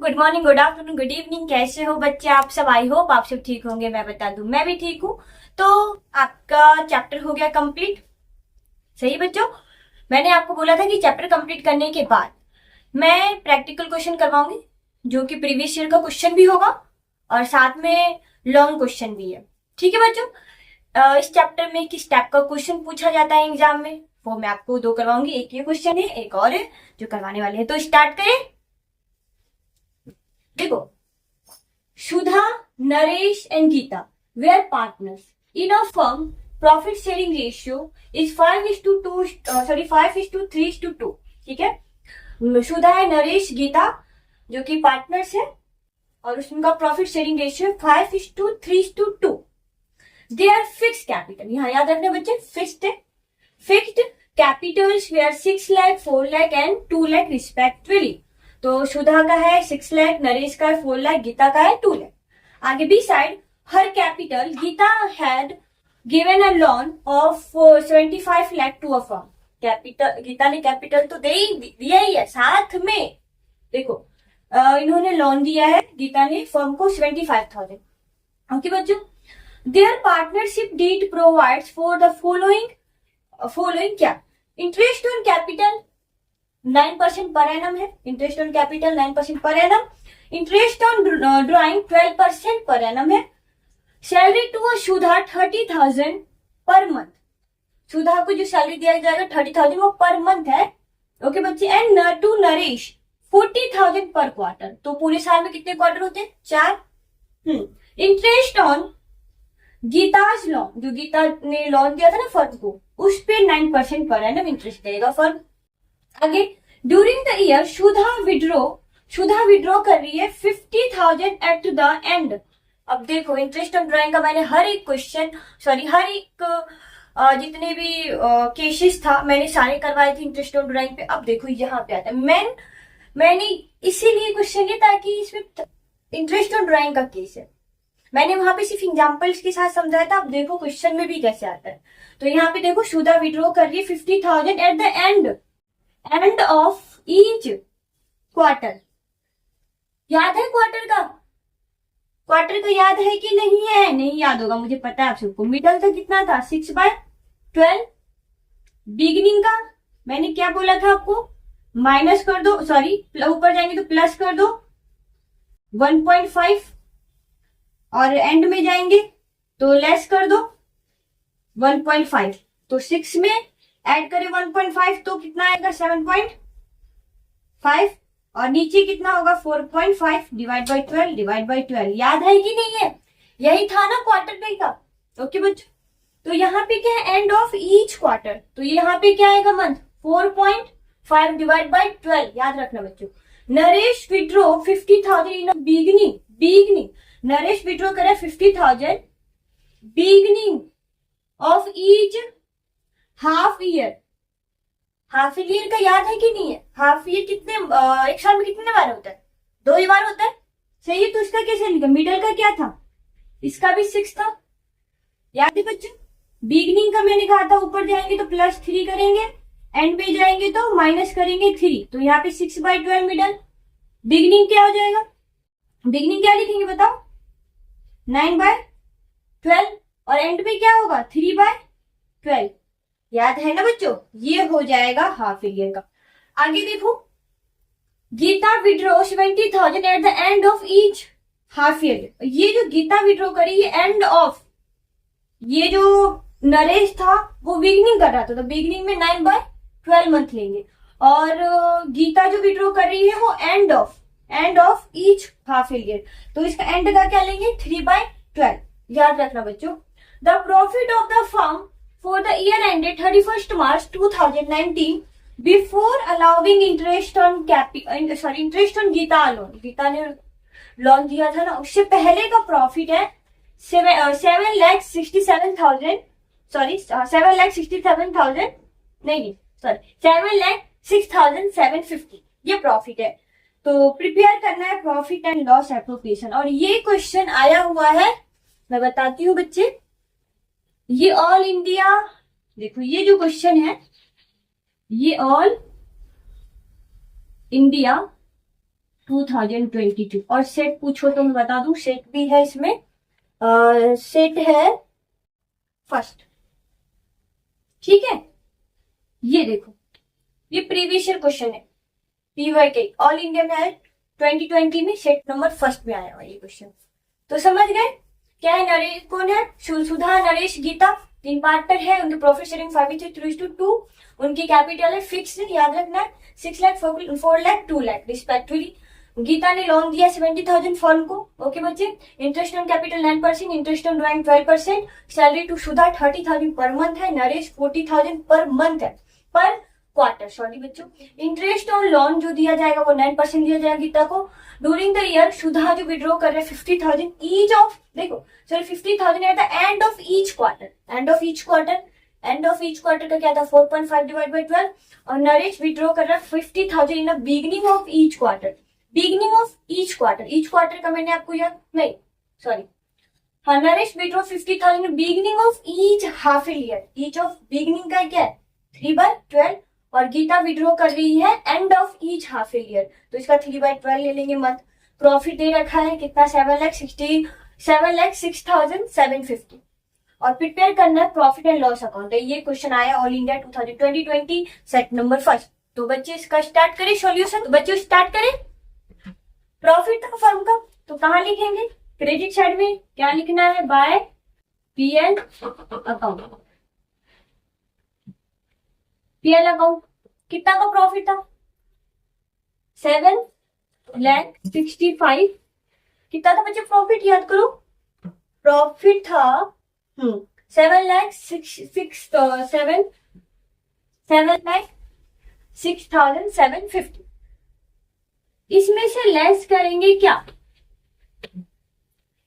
Good morning, good afternoon, good evening. कैसे हो बच्चे आप सब? आई होप आप सब ठीक होंगे। मैं बता दूं, मैं भी ठीक हूँ। तो आपका चैप्टर हो गया कंप्लीट। सही बच्चों, मैंने आपको बोला था कि चैप्टर कंप्लीट करने के बाद मैं प्रैक्टिकल क्वेश्चन करवाऊंगी, जो कि प्रीवियस ईयर का क्वेश्चन भी होगा और साथ में लॉन्ग क्वेश्चन भी है। ठीक है बच्चों, इस चैप्टर में किस टाइप का क्वेश्चन पूछा जाता है एग्जाम में, वो मैं आपको दो करवाऊंगी। एक ये क्वेश्चन है, एक और है जो करवाने वाले हैं। तो स्टार्ट करें। देखो, Shudha, Naresh and Geeta were partners in a firm. Profit sharing ratio is 5:3:2. ठीक है, सुधा है, नरेश, गीता जो कि पार्टनर्स है और उनका profit sharing ratio 5:3:2। They are fix capital, यहाँ याद रखना बच्चे, फिक्स्ड है। Fixed capitals were 6 lakh, 4 lakh and 2 lakh respectively. तो सुधा का है 6 लाख, नरेश का है 4 लाख, गीता का है 2 लाख। आगे beside, her capital, Geeta had given a loan of 75 lakh to a firm. Capital, Geeta ने कैपिटल तो दिया ही है, साथ में देखो इन्होंने लोन दिया है, गीता ने फर्म को 75,000। ओके बच्चों, there partnership deed provides for the following क्या? Interest on capital 9% per annum है, interest on capital 9% per annum. Interest on drawing 12% per annum है। Salary to Sudha 30,000 per month. सुधा को जो सैलरी दिया जाएगा 30,000 वो पर मंथ है। ओके बच्चे, एंड टू नरेश 40,000 पर क्वार्टर। तो पूरे साल में कितने क्वार्टर होते हैं? 4। इंटरेस्ट ऑन गीताज लोन, जो गीता ने लोन दिया था ना फर्म को, उस पे 9% पर एनम इंटरेस्ट देगा फर्म। आगे, during the year Sudha withdraw कर रही है 50,000 एट द एंड। अब देखो, इंटरेस्ट ऑन ड्राइंग का मैंने हर एक जितने भी केसेस था मैंने सारे करवाए थे इंटरेस्ट ऑन ड्राइंग पे। अब देखो यहाँ पे आता है, मैंने इसीलिए क्वेश्चन लिया ताकि इसमें इंटरेस्ट ऑन ड्राइंग का केस है। मैंने वहां पे सिर्फ एग्जाम्पल्स के साथ समझाया था। अब देखो क्वेश्चन में भी कैसे आता है। तो यहाँ पे देखो, सुधा विड्रॉ कर रही है 50,000 eight the end of each quarter. याद है क्वार्टर का याद है कि नहीं है? नहीं याद होगा, मुझे पता है आप सबको। मिडल का कितना था? 6/12। बिगिनिंग का मैंने क्या बोला था आपको? माइनस कर दो, सॉरी ऊपर जाएंगे तो प्लस कर दो 1.5, और एंड में जाएंगे तो लेस कर दो 1.5। तो 6 में ऐड करें 1.5 तो कितना आएगा? 7.5। और नीचे कितना होगा? 4.5 डिवाइड बाई 12। याद है कि नहीं है? यही था ना क्वार्टर पे का। ओके बच्चों, तो यहाँ पे क्या है? And of each quarter. तो यहाँ पे क्या आएगा? Month 4.5 divide by 12। याद रखना बच्चों। नरेश विड्रॉ 50,000 इन बिगनिंग। नरेश विड्रॉ करे 50,000 beginning of each half year. Half year का याद है कि नहीं है? हाफ ईयर कितने एक साल में कितने बार होता है? 2 ही बार होता है। सही है, तो इसका कैसे लिखा? मिडल का क्या था? इसका भी 6 था। याद है बच्चों? बिगनिंग का मैंने कहा था ऊपर जाएंगे तो +3 करेंगे, एंड पे जाएंगे तो माइनस करेंगे 3। तो यहाँ पे 6/12 मिडल। बिगनिंग क्या हो जाएगा? बिगनिंग क्या लिखेंगे बताओ? 9/12। और एंड पे क्या होगा? 3/12। याद है ना बच्चों? ये हो जाएगा हाफ ईयर का। आगे देखो, Geeta withdraw 70,000 at the end of each half year. ये जो गीता विड्रॉ करी ये एंड ऑफ, ये जो नरेश था वो बिगनिंग कर रहा था, तो बिगनिंग में 9/12 मंथ लेंगे। और गीता जो विड्रॉ कर रही है वो and of each half year. तो इसका एंड का क्या लेंगे? 3/12। याद रखना बच्चों। The profit of the firm for the year ended 31st March 2019 before allowing interest on Geeta loan, Geeta ने लोन दिया था ना, उससे पहले का प्रॉफिट है 7,67,000 7,06,750। ये प्रॉफिट है। तो प्रिपेयर करना है प्रॉफिट एंड लॉस एप्रोप्रिएशन। और ये क्वेश्चन आया हुआ है, मैं बताती हूँ बच्चे। ये ऑल इंडिया, देखो ये जो क्वेश्चन है ये ऑल इंडिया 2022। और सेट पूछो तो मैं बता दूं, सेट भी है इसमें, सेट है फर्स्ट। ठीक है, ये देखो, ये प्रीवियस ईयर क्वेश्चन है, पीवाईके ऑल इंडिया में आया 2020 में, सेट नंबर फर्स्ट में आया हुआ ये क्वेश्चन। तो समझ गए क्या है? नरेश कौन है? सुधा, नरेश, गीता, तीन पार्टनर है, उनके प्रॉफिट शेयरिंग 5:3:2, उनकी कैपिटल है फिक्स, याद रखना है 6 लाख, 4 लाख, 2 लाख रिस्पेक्टिवली। गीता ने लोन दिया 70,000 फर्म को, ओके बच्चे। Interest on capital 9%, interest on drawing 12%, salary to Sudha 30,000 per month है, नरेश 40,000 पर मंथ है, पर क्वार्टर, सॉरी बच्चों। इंटरेस्ट ऑन लोन जो दिया जाएगा वो 9% दिया जाएगा गीता को। ड्यूरिंग द ईयर सुधा जो विड्रॉ कर रहे हैं 50,000 ईच ऑफ, देखो sorry 50,000 eight the end of each quarter, end of each quarter, end of each quarter का क्या था 4.5 डिवाइड बाई 12। और नरेश विड्रॉ कर रहा है 50,000 in the beginning of each quarter, beginning of each quarter, each quarter का मैंने आपको याद नहीं, सॉरी हाँ, Naresh withdraw 50,000 beginning of each half year, each of beginning का क्या है 3/12, और गीता विड्रॉ कर रही है and of each half year, तो इसका 3/12 ले लेंगे मंथ। प्रॉफिट दे रखा है कितना 7,06,750, और प्रिपेयर करना है प्रॉफिट एंड लॉस अकाउंट। ये क्वेश्चन आया all India 2020 set number first. तो बच्चे इसका स्टार्ट करें सॉल्यूशन, तो बच्चे स्टार्ट करें। प्रॉफिट था फर्म का, तो कहाँ लिखेंगे? क्रेडिट साइड में क्या लिखना है? By PL account, PL account. कितना का प्रॉफिट था? 7,65,000। कितना था बच्चे प्रॉफिट? याद करो, प्रॉफिट था 7,06,750। इसमें से लेस करेंगे क्या?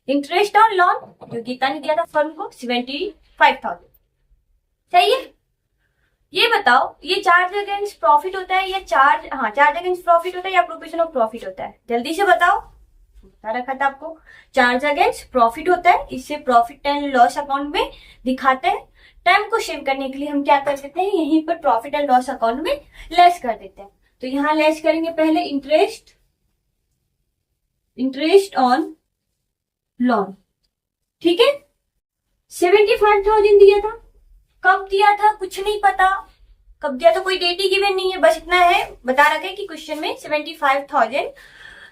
इंटरेस्ट ऑन लोन जो गीता ने दिया था फर्म को 75,000, सही है। ये बताओ, ये चार्ज अगेंस्ट प्रॉफिट होता है या चार्ज अगेंस्ट प्रॉफिट होता है या प्रोपोर्शन ऑफ प्रॉफिट होता है? जल्दी से बताओ, बता रखा था आपको, चार्ज अगेंस्ट प्रॉफिट होता है। इससे प्रॉफिट एंड लॉस अकाउंट में दिखाते हैं। टाइम को सेव करने के लिए हम क्या कर देते हैं, यहीं पर प्रॉफिट एंड लॉस अकाउंट में लेस कर देते हैं। तो यहां लेस करेंगे पहले इंटरेस्ट ऑन लोन, ठीक है। 75,000 दिया था, कब दिया था कुछ नहीं पता, कब दिया था कोई डेट ही गिवन नहीं है, बस इतना है बता रखे कि क्वेश्चन में 75,000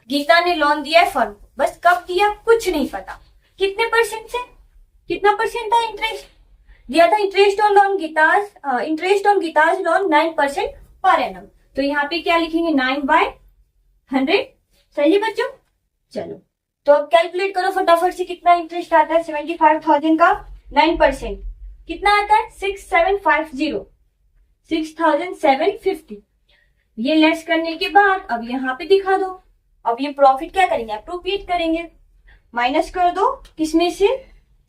गीता ने लोन दिया है फर्म, बस कब दिया कुछ नहीं पता। कितने परसेंट से, कितना परसेंट था इंटरेस्ट दिया था? Interest on loan Geeta's loan 9% per annum. तो यहाँ पे क्या लिखेंगे 9/100, सही है बच्चों। चलो तो अब कैलकुलेट करो फटाफट से, कितना इंटरेस्ट आता है 75,000 का 9%, कितना आता है 6,750। ये लेस करने के बाद अब यहाँ पे दिखा दो। अब ये प्रॉफिट क्या करेंगे, अप्रोप्रिएट करेंगे, माइनस कर दो किसमें से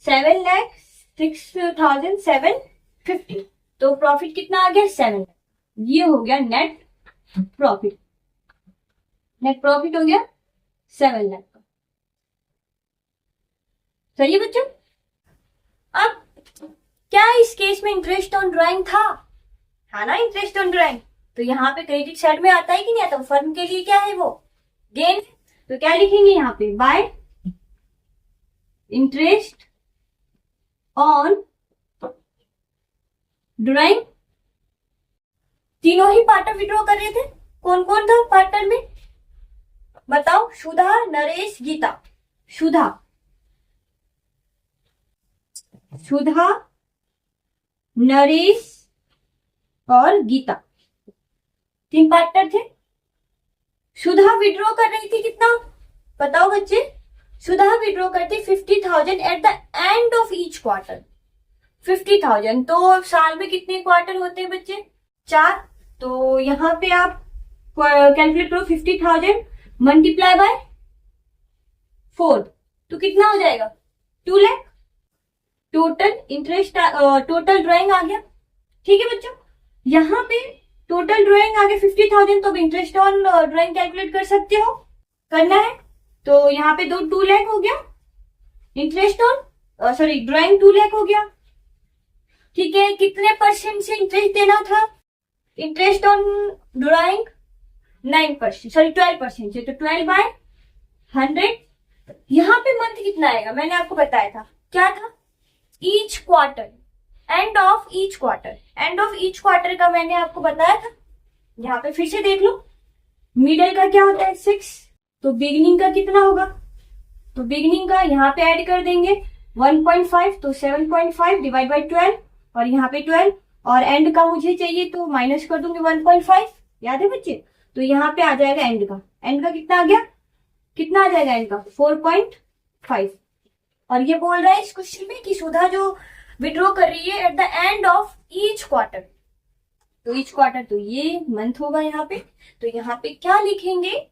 7,06,750। तो प्रॉफिट कितना आ गया 7 लाख। ये हो गया नेट प्रॉफिट, नेट प्रॉफिट हो गया 7 लाख का, सही है बच्चों। अब क्या इस केस में इंटरेस्ट ऑन ड्राइंग था ना, इंटरेस्ट ऑन ड्राइंग, तो यहाँ पे क्रेडिट साइड में आता है कि नहीं आता? फर्म के लिए क्या है वो गेन। तो क्या लिखेंगे यहाँ पे बाय इंटरेस्ट ऑन ड्राइंग। तीनों ही पार्टनर विड्रॉ कर रहे थे, कौन कौन था पार्टनर में बताओ? सुधा, नरेश, गीता। सुधा, नरेश और गीता, तीन पार्टनर थे। सुधा विड्रॉ कर रही थी कितना बताओ बच्चे? सुधा विड्रॉ करती 50,000 eight the end of each quarter. 50,000 तो साल में कितने क्वार्टर होते हैं बच्चे? 4। तो यहाँ पे आप कैलकुलेट करो 50,000 मल्टीप्लाई बाय 4, तो कितना हो जाएगा 2 लाख। टोटल इंटरेस्ट टोटल ड्राइंग आ गया, ठीक है बच्चों। यहाँ पे टोटल ड्राइंग आ गया 50,000, तो इंटरेस्ट ऑन ड्राइंग कैलकुलेट कर सकते हो, करना है तो यहाँ पे 2 लाख हो गया। इंटरेस्ट ऑन ड्राइंग 2 लाख हो गया, ठीक है। कितने परसेंट से इंटरेस्ट देना था? इंटरेस्ट ऑन ड्राइंग 9%, सॉरी 12% से, तो 12/100। यहाँ पे मंथ कितना आएगा मैंने आपको बताया था, क्या था, each quarter, end of each quarter. End of each quarter का मैंने आपको बताया था, यहाँ पे फिर से देख लो। मिडल का क्या होता है 6, तो बिगिनिंग का कितना होगा, तो बिगिनिंग का यहाँ पे ऐड कर देंगे 1.5, तो 7.5 डिवाइड बाई 12, और यहाँ पे 12, और एंड का मुझे चाहिए तो माइनस कर दूंगी 1.5, याद है बच्चे। तो यहाँ पे आ जाएगा एंड का, एंड का कितना आ गया, कितना आ जाएगा एंड का 4.5। और ये बोल रहा है इस क्वेश्चन में कि सुधा जो विड्रॉ कर रही है eight the end of each quarter, तो ईच क्वार्टर तो ये मंथ होगा यहाँ पे, तो यहाँ पे क्या लिखेंगे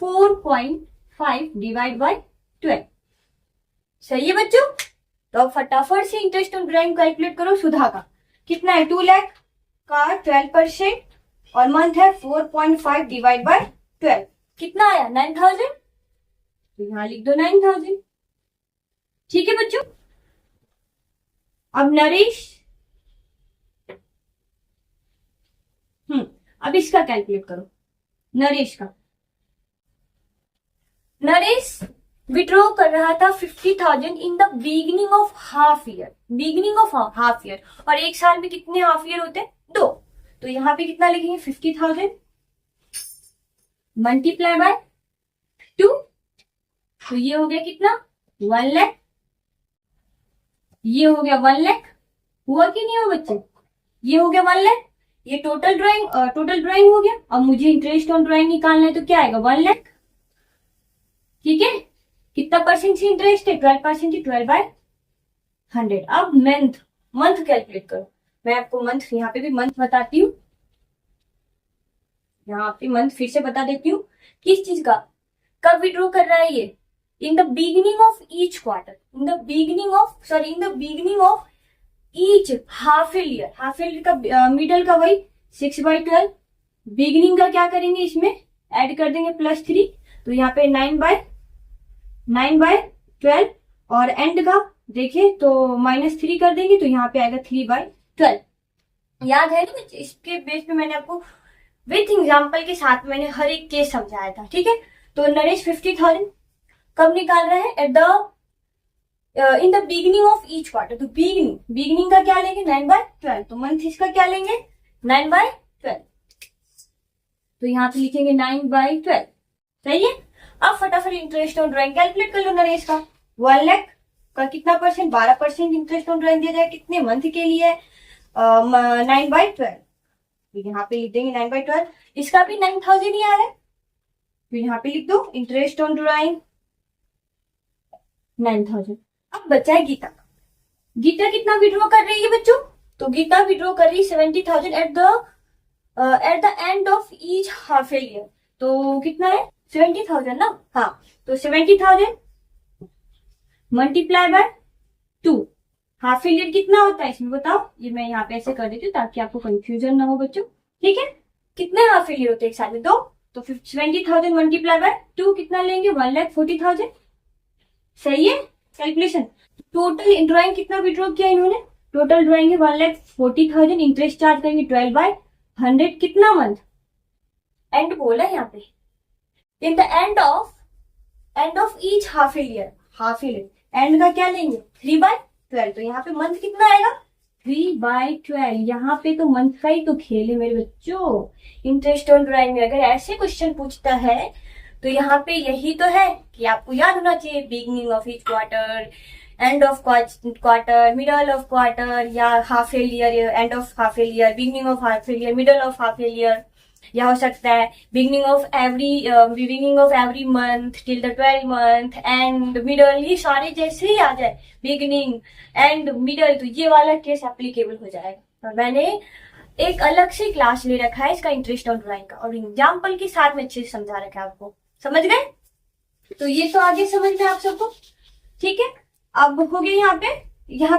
4.5 डिवाइड बाई 12। सही है बच्चों। तो अब फटाफट से इंटरेस्ट ऑन ड्राइंग कैलकुलेट करो। सुधा का कितना है, 2 लाख का 12%, और मंथ है 4.5 डिवाइड बाई 12, कितना आया 9,000, तो यहां लिख दो 9,000। ठीक है बच्चों। अब नरेश, अब इसका कैलकुलेट करो, नरेश का। नरेश विड्रॉ कर रहा था 50,000 in the beginning of half year, beginning of half year, और एक साल में कितने हाफ ईयर होते हैं, 2। तो यहाँ पे कितना लिखेंगे 50,000 मल्टीप्लाई बाय 2, तो ये हो गया कितना 1 लाख, ये हो गया 1 लाख, हुआ कि नहीं हुआ बच्चे, ये हो गया 1 लाख, ये टोटल ड्राइंग हो गया। अब मुझे इंटरेस्ट ऑन ड्राइंग निकालना है, तो क्या आएगा 1 लाख, ठीक है। कितना परसेंट से इंटरेस्ट है, 12% से, 12/100। अब मंथ कैलकुलेट करो। मैं आपको मंथ, यहाँ पे भी मंथ बताती हूँ, यहाँ पे मंथ फिर से बता देती हूँ, किस चीज का, कब विड्रॉ कर रहा है ये, in the beginning of each quarter, in the beginning of each half year, half year का मिडल का वही 6/12, बिगिनिंग का क्या करेंगे, इसमें ऐड कर देंगे +3, तो यहाँ पे 9/12, और एंड का देखिए तो -3 कर देंगे, तो यहाँ पे आएगा 3/12। याद है ना, इसके बेस पे मैंने आपको विथ एग्जाम्पल के साथ मैंने हर एक केस समझाया था, ठीक है। तो नरेश 50,000 कब निकाल रहा है, at the in the beginning of each quarter, तो बिगिनिंग का क्या लेंगे 9/12, तो मंथ इसका क्या लेंगे 9/12, तो यहाँ पे लिखेंगे 9/12, सही है। अब फटाफट इंटरेस्ट ऑन ड्राइंग कैलकुलेट कर लो नरेश का। 1 लाख का कितना परसेंट, 12% इंटरेस्ट ऑन ड्राइंग दिया जाए, कितने मंथ के लिए 9/12, तो यहाँ पे लिख देंगे 9/12, इसका भी 9,000 ही आ रहा है, तो यहाँ पे लिख दो इंटरेस्ट ऑन ड्राइंग 9,000। अब बचा है गीता। गीता कितना विड्रॉ कर रही है बच्चों, तो गीता विड्रॉ कर रही है 70,000 at the end of each half year, तो कितना है 70,000 ना, हाँ, तो 70,000 मल्टीप्लाई बाय 2, हाफ ईयर कितना होता है इसमें बताओ, ये मैं यहाँ पे ऐसे कर देती हूँ ताकि आपको कंफ्यूजन ना हो बच्चों, ठीक है। कितने हाफ ईयर होते हैं एक साल में, 2, तो 70,000 मल्टीप्लाई बाय 2 कितना लेंगे 1,40,000, सही है कैलकुलेशन। टोटल ड्राइंग कितना विड्रॉ किया इन्होंने, टोटल ड्राइंग है 1,40,000, इंटरेस्ट चार्ज करेंगे 12/100, कितना मंथ, एंड बोला यहाँ पे, in the end of each half year, and का क्या लेंगे 3/12, तो यहाँ पे मंथ कितना आएगा 3/12, यहाँ पे तो मंथ का ही तो खेल है मेरे बच्चों। इंटरेस्ट ऑन ड्राइंग में अगर ऐसे क्वेश्चन पूछता है तो यहाँ पे यही तो है कि आपको याद होना चाहिए, beginning of each quarter, end of quarter, middle of quarter, या half year, end of half year, beginning of half year, middle of half year, या हो सकता है beginning of every month till the 12 month, end middle, ये सारे जैसे ही आ जाए beginning and middle, तो ये वाला केस एप्लीकेबल हो जाएगा। और मैंने एक अलग से क्लास ले रखा है इसका इंटरेस्ट ऑन ड्राइंग का, और एग्जाम्पल के साथ में अच्छे से समझा रखा है आपको, समझ गए। तो ये तो आगे समझ में आप सबको, ठीक है। अब हो गया यहाँ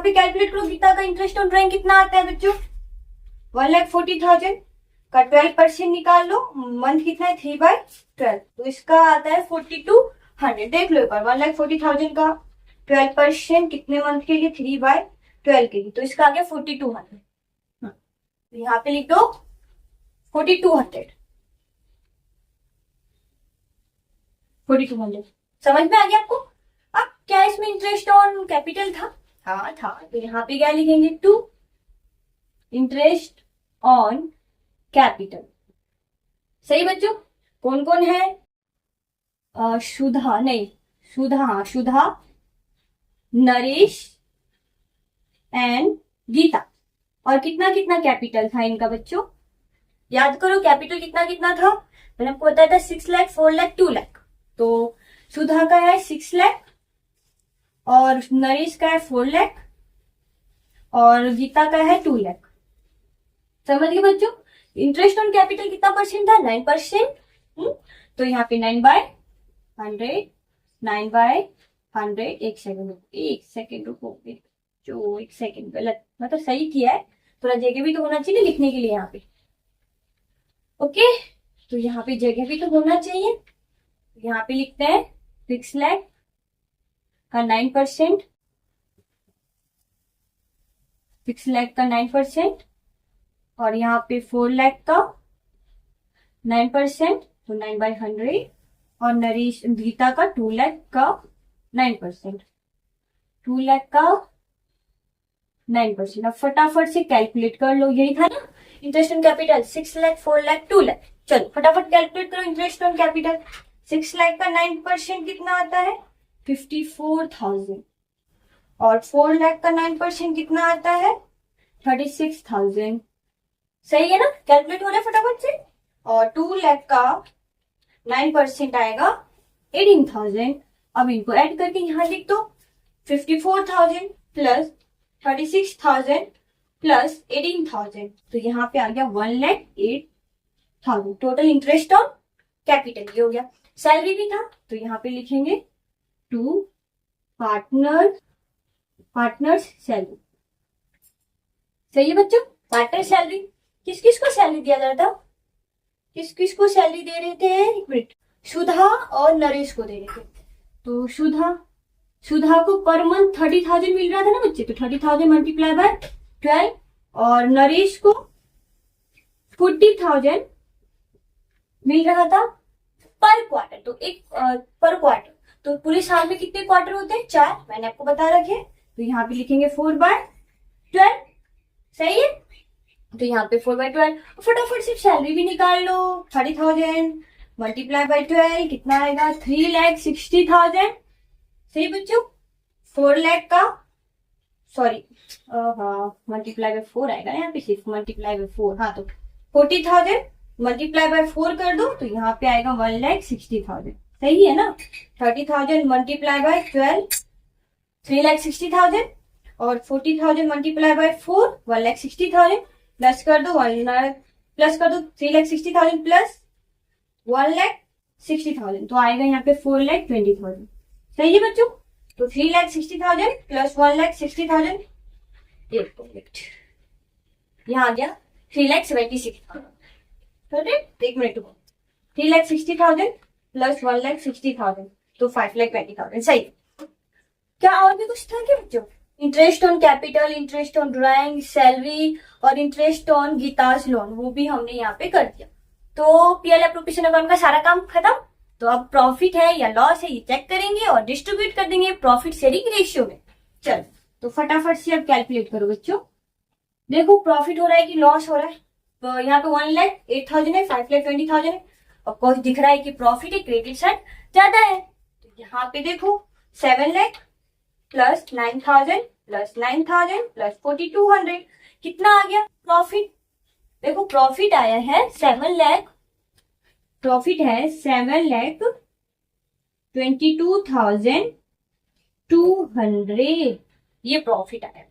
पे कैलकुलेट करो गीता का इंटरेस्ट ऑन ड्राइंग कितना आता है बच्चों, 1,40,000 का 12% निकाल लो, मंथ कितना है 3/12, तो इसका आता है 4,200। देख लो एक बार, 1,40,000 का 12% कितने मंथ के लिए 3/12 के लिए, तो इसका आ गया 4,200, तो यहाँ पे लिख दो 4,200। 4200 समझ में आ गया आपको। अब क्या इसमें इंटरेस्ट ऑन कैपिटल था? हाँ था। तो यहाँ पे क्या लिखेंगे? To interest on capital. सही बच्चों। कौन कौन है? सुधा नहीं, सुधा, नरेश एंड गीता। और कितना कितना कैपिटल था इनका बच्चों? याद करो कैपिटल कितना कितना था। मैंने आपको बताया था 6 लाख, 4 लाख, 2 लाख। तो सुधा का है 6 लाख और नरेश का है 4 लाख और गीता का है 2 लाख। समझ गए बच्चों। इंटरेस्ट ऑन कैपिटल कितना परसेंट था? 9%। तो यहाँ पे 9/100, 9/100। एक सेकेंड रुको, जो एक सेकेंड गलत, मतलब सही किया है, थोड़ा जगह भी तो होना चाहिए लिखने के लिए यहाँ पे। ओके, तो यहाँ पे जगह भी तो होना चाहिए। यहाँ पे लिखते हैं 6 लाख का 9%, 6 लाख का 9%, और यहाँ पे 4 लाख का 9%, तो 9/100, और नरेश गीता का 2 लाख का 9%, 2 लाख का 9%। अब फटाफट से कैलकुलेट कर लो, यही था ना interest on capital. 6 lakh, 4 lakh, 2 lakh. चलो फटाफट कैलकुलेट करो इंटरेस्ट ऑन कैपिटल। 6 लाख का 9% कितना आता है? 54,000। और 4 लाख का 9% कितना आता है? 36,000। सही है ना, कैलकुलेट हो रहा है फटाफट से। और 2 लाख का 9% आएगा 18,000। अब इनको ऐड करके यहां लिख दो। 54,000 प्लस 36,000 प्लस 18,000, तो यहाँ पे आ गया 1,08,000 टोटल इंटरेस्ट ऑन कैपिटल। ये हो गया। सैलरी भी था, तो यहाँ पे लिखेंगे टू पार्टनर्स सैलरी। सही है बच्चों। पार्टनर सैलरी किस किस को सैलरी दिया जा रहा था? किस किस को सैलरी दे रहे थे? एक मिनट, सुधा और नरेश को दे रहे थे। तो सुधा को पर मंथ 30,000 मिल रहा था ना बच्चे, तो 30,000 मल्टीप्लाई बाय 12, और नरेश को 40,000 मिल रहा था पर क्वार्टर। तो एक पर क्वार्टर, तो पूरे साल में कितने क्वार्टर होते हैं? 4, मैंने आपको बता रखे। तो यहाँ पे लिखेंगे 4/12। सही है। तो यहाँ पे 4/12। फटाफट से सैलरी भी निकाल लो। 30,000 मल्टीप्लाई बाय 12 कितना आएगा? 3,60,000। सही बच्चों। 4 लाख का, सॉरी, हाँ मल्टीप्लाई बाय 4 आएगा यहाँ पे, सिर्फ मल्टीप्लाई बाय 4। हाँ, तो 40,000 मल्टीप्लाई बाय 4 कर दो, तो यहाँ पे आएगा 1,60,000। सही है ना। 30,000 मल्टीप्लाई बाय 12 3,60,000, और 40,000 मल्टीप्लाई बाय 4 1,60,000, प्लस कर दो 3,60,000 प्लस 1,60,000, तो आएगा यहाँ पे 4,20,000। सही है बच्चों। तो 3,60,000 प्लस 1,60,000, एक मिनट, यहाँ आ गया 3,76,000। एक मिनट रुको, 3,60,000 प्लस 1,60,000, तो 5,20,000। सही। क्या और भी कुछ था क्या बच्चों? Interest on capital, interest on drawing, salary और इंटरेस्ट ऑन गीताज लोन, वो भी हमने यहाँ पे कर दिया। तो पीएल एप्रोप्रिएशन अकाउंट का सारा काम खत्म। तो अब प्रॉफिट है या लॉस है ये चेक करेंगे और डिस्ट्रीब्यूट कर देंगे प्रॉफिट शेयरिंग रेशियो में। चलो तो फटाफट से अब कैलकुलेट करो बच्चों। देखो प्रॉफिट हो रहा है कि लॉस हो रहा है? तो यहाँ पे 1,08,000 है, 5,20,000 है। ऑफकोर्स दिख रहा है कि प्रॉफिट है, क्रेडिट साइड ज्यादा है। तो यहाँ पे देखो 7 लाख प्लस 9,000 प्लस 9,000 प्लस 4,200 कितना आ गया प्रॉफिट? देखो प्रॉफिट आया है 7 लाख, प्रॉफिट है 7,22,200। ये प्रॉफिट आया।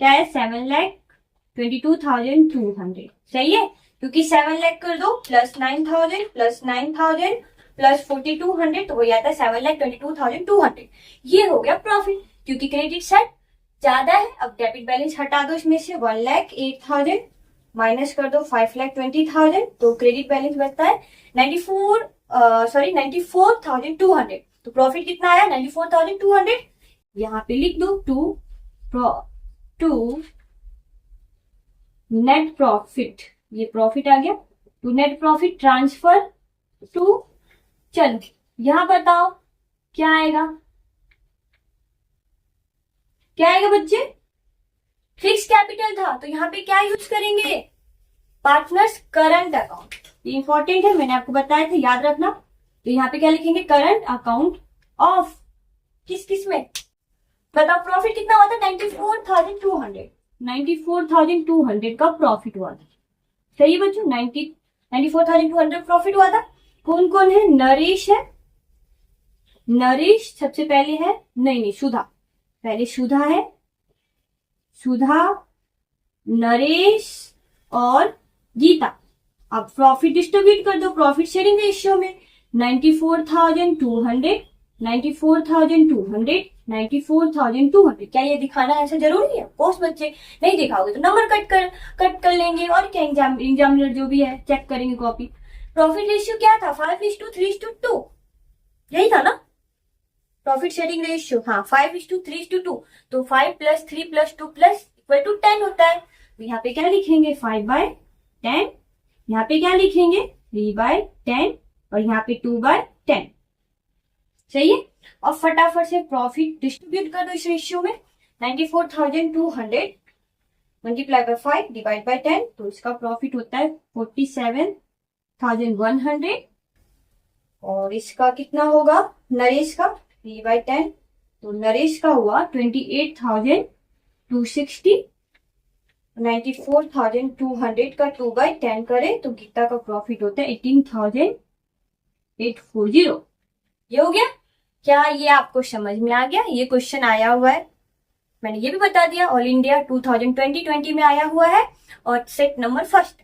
क्या है? 7,22,200। सही है, क्योंकि 7 लाख कर दो प्लस 9,000 प्लस 9,000 प्लस 4,200, तो वो आता है 7,22,200। ये हो गया प्रॉफिट, क्योंकि क्रेडिट साइड ज्यादा है। अब डेबिट बैलेंस हटा दो इसमें से, 1,08,000 माइनस कर दो 5,20,000, तो क्रेडिट बैलेंस बचता है 94,200। तो प्रॉफिट कितना आया? 94,200। यहाँ पे लिख दो टू नेट प्रॉफिट, ये प्रॉफिट आ गया। To net profit transfer to, चलो यहां बताओ क्या आएगा, क्या आएगा बच्चे, फिक्स कैपिटल था तो यहाँ पे क्या यूज करेंगे, पार्टनर्स करंट अकाउंट। इंपॉर्टेंट है, मैंने आपको बताया था, याद रखना। तो यहाँ पे क्या लिखेंगे, करंट अकाउंट ऑफ किस किस में, बताओ प्रॉफिट कितना हुआ था, 94,200, 94,200 का प्रॉफिट हुआ था। सही बच्चों, 94,200 प्रॉफिट हुआ था। कौन कौन है, नरेश है, नरेश सबसे पहले है, नहीं सुधा, पहले सुधा है, सुधा, नरेश और गीता। अब प्रॉफिट डिस्ट्रीब्यूट कर दो प्रॉफिट शेयरिंग रेशियो में, 94,200, 94,200, 94,200। क्या ये दिखाना ऐसा जरूरी है, पोस्ट बच्चे नहीं दिखाओगे तो नंबर कट कर लेंगे, और क्या एग्जामिनर जो भी है चेक करेंगे कॉपी। प्रॉफिट रेशियो क्या था, 5:3:2, यही था ना प्रॉफिट शेयरिंग रेशियो, हाँ 5:3:2। तो 5 + 3 + 2 = 10 होता है। तो यहाँ पे क्या लिखेंगे, 5/10, यहाँ पे क्या लिखेंगे, 3/10, और यहाँ पे 2/10। सही है। और फटाफट से प्रॉफिट डिस्ट्रीब्यूट कर दो इस रेशियो में, 94,200 मल्टीप्लाई बाय 5 डिवाइड बाय 10, तो इसका प्रॉफिट होता है 47,100। और इसका कितना होगा, नरेश का 3/10, तो नरेश का हुआ 28,260। 94,200 का 2/10 करे तो गीता का प्रॉफिट होता है 18,840। ये हो गया क्या, ये आपको समझ में आ गया, ये क्वेश्चन आया हुआ है, मैंने ये भी बता दिया, ऑल इंडिया 2020 में आया हुआ है, और सेट नंबर फर्स्ट,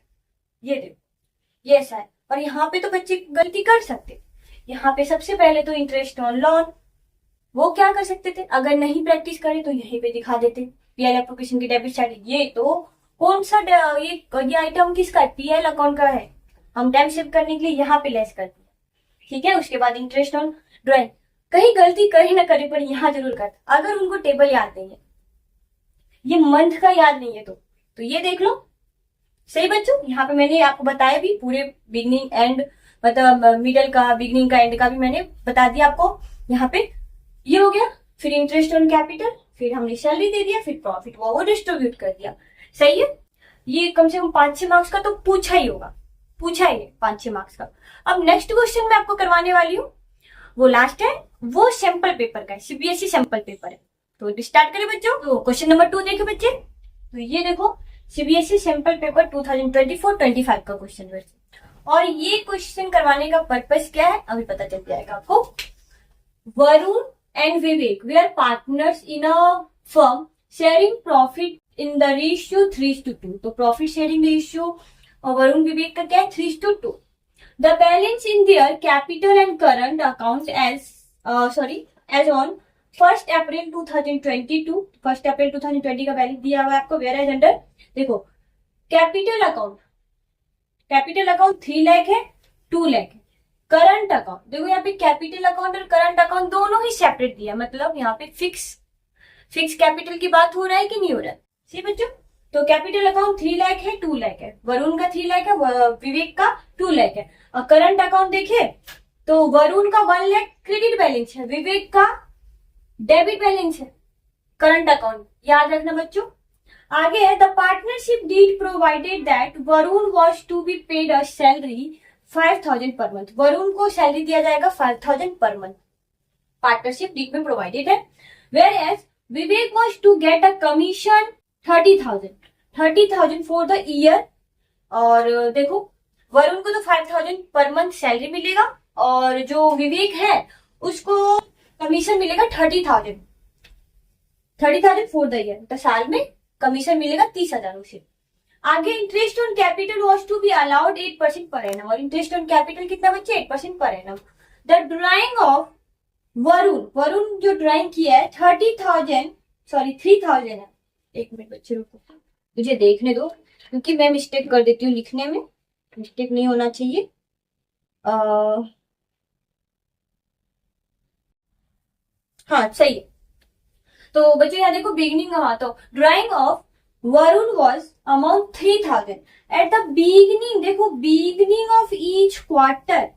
ये देखो ये ऐसा है। और यहाँ पे तो बच्चे गलती कर सकते, यहाँ पे सबसे पहले तो इंटरेस्ट ऑन लोन, वो क्या कर सकते थे, अगर नहीं प्रैक्टिस करे तो यहीं पे दिखा देते, पीएल एप्लीकेशन की डेबिट साइड। ये तो कौन सा ये आइटम किसका है, पीएल अकाउंट का है, हम टाइम सेव करने के लिए यहाँ पे लेस कर दिया, ठीक है। उसके बाद इंटरेस्ट ऑन ड्राइंग, कहीं गलती करे ना करे पर यहाँ जरूर कर, अगर उनको टेबल याद नहीं है, ये मंथ का याद नहीं है तो ये देख लो। सही बच्चों, यहाँ पे मैंने आपको बताया भी, पूरे बिगनिंग एंड मतलब मिडल का, बिगनिंग का, एंड का भी मैंने बता दिया आपको। यहाँ पे ये हो गया, फिर इंटरेस्ट ऑन कैपिटल, फिर हमने सैलरी दे दिया, फिर प्रॉफिट हुआ वो डिस्ट्रीब्यूट कर दिया। सही है, ये कम से कम 5-6 मार्क्स का तो पूछा ही होगा, पूछा ही है 5-6 मार्क्स का। अब नेक्स्ट क्वेश्चन मैं आपको करवाने वाली हूँ, वो लास्ट है, वो सैंपल पेपर का है, सीबीएसई सैंपल पेपर है। तो स्टार्ट करें बच्चों, तो क्वेश्चन नंबर 2 देखो बच्चे, तो ये देखो सीबीएसई सैंपल पेपर 2024-25 का क्वेश्चन है। और ये क्वेश्चन करवाने का पर्पस क्या है अभी पता चल जाएगा आपको। Varun and Vivek were partners in a firm sharing profit in the ratio 3:2। तो प्रॉफिट शेयरिंग रेशियो और वरुण विवेक का क्या है, 3:2। The balance in their capital and current account as on 1 April 2022, 1 April 2020 का बैलेंस दिया हुआ है आपको। वेयर एज अंडर, देखो कैपिटल अकाउंट 3 लाख है, 2 लाख है। करंट अकाउंट देखो यहाँ पे कैपिटल अकाउंट और करंट अकाउंट दोनों ही सेपरेट दिया, मतलब यहाँ पे फिक्स कैपिटल की बात हो रहा है कि नहीं हो रहा है। सही बच्चों, तो कैपिटल अकाउंट 3 लाख है, 2 लाख है, वरुण का 3 लाख है, विवेक का 2 लाख है। और करंट अकाउंट देखे तो वरुण का 1 लाख क्रेडिट बैलेंस है, विवेक का डेबिट बैलेंस है करंट अकाउंट, याद रखना बच्चों। आगे है the partnership deed provided that Varun was to be paid a salary 5,000 per month. Varun को सैलरी दिया जाएगा 5,000 पर मंथ, पार्टनरशिप डीड में प्रोवाइडेड है। Whereas Vivek was to get a commission 30,000 for the year. और देखो वरुण को तो 5,000 पर मंथ सैलरी मिलेगा, और जो विवेक है उसको कमीशन मिलेगा 30,000 फॉर द ईयर, तो साल में कमीशन मिलेगा 30,000 उसे। आगे interest on capital was to be allowed 8% per annum, और इंटरेस्ट ऑन कैपिटल कितना बच्चे, 8% per annum. The drawing of Varun जो ड्राइंग किया है 3,000 है। एक मिनट बच्चे रुको, मुझे देखने दो, क्योंकि मैं मिस्टेक कर देती हूँ लिखने में, मिस्टेक नहीं होना चाहिए। हाँ सही है। तो बच्चों यहाँ देखो बिगनिंग, हाँ तो drawing of Varun was amount 3,000 at the beginning, देखो beginning of each quarter,